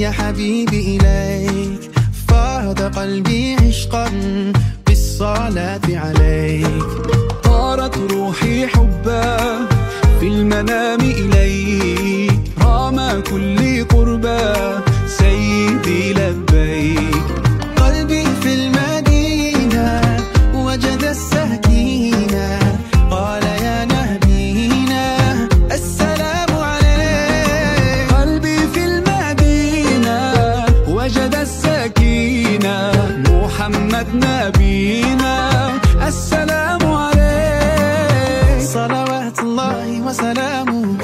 يا حبيبي إليك، فاض قلبي عشقا بالصلاة عليك. طارت روحي حبا في المنام إليك، رام كل قربا سيدي لبيك. قلبي في المدينة وجد السكينة، قال يا نبينا السلام عليك. قلبي في المدينة وجد السكينة، محمد نبينا السلام عليك. صلوات الله وسلامه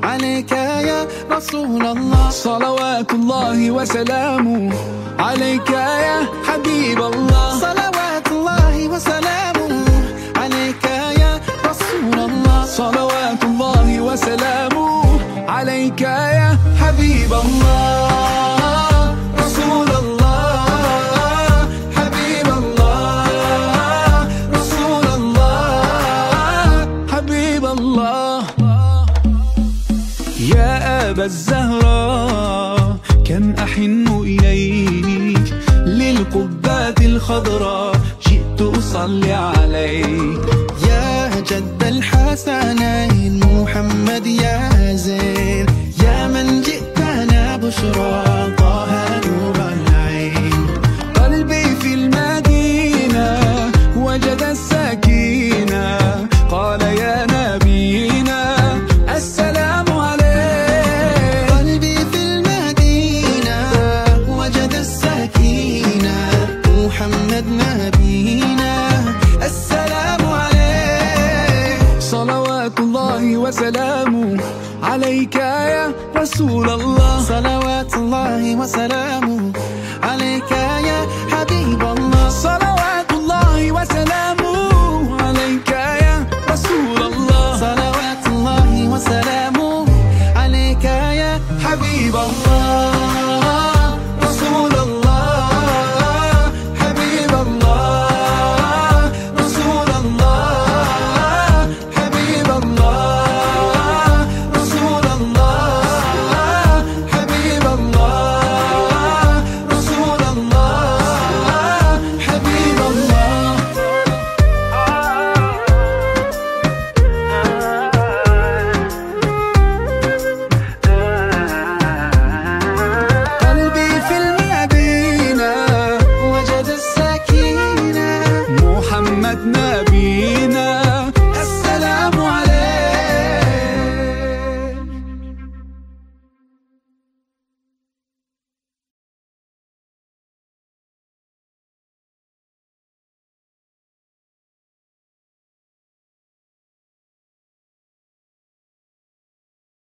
عليك يا رسول الله، صلوات الله وسلامه عليك يا حبيب الله. صلوات الله وسلامه عليك يا رسول الله، صلوات الله وسلامه عليك يا حبيب الله. رسول الله حبيب الله، رسول الله حبيب الله. يا أبا الزهراء كم أحن إليك، للقبات الخضراء جئت أصلي عليك. يا جد الحسنين محمد يا زين، يا من جئتنا بشرى طه نور العين. قلبي في المدينة وجد السكينة، قال يا نبينا السلام عليك. قلبي في المدينة وجد السكينة، محمد نبينا السلام عليك. صلوات الله وسلامه عليك يا رسول الله، صلوات الله وسلامه عليك يا حبيب الله. صلوات الله وسلامه عليك يا رسول الله، صلوات الله وسلامه عليك يا حبيب الله. رسول الله حبيب الله، رسول الله حبيب الله، رسول الله حبيب الله، رسول الله حبيب الله. قلبي في المدينة وجد السكينة، محمد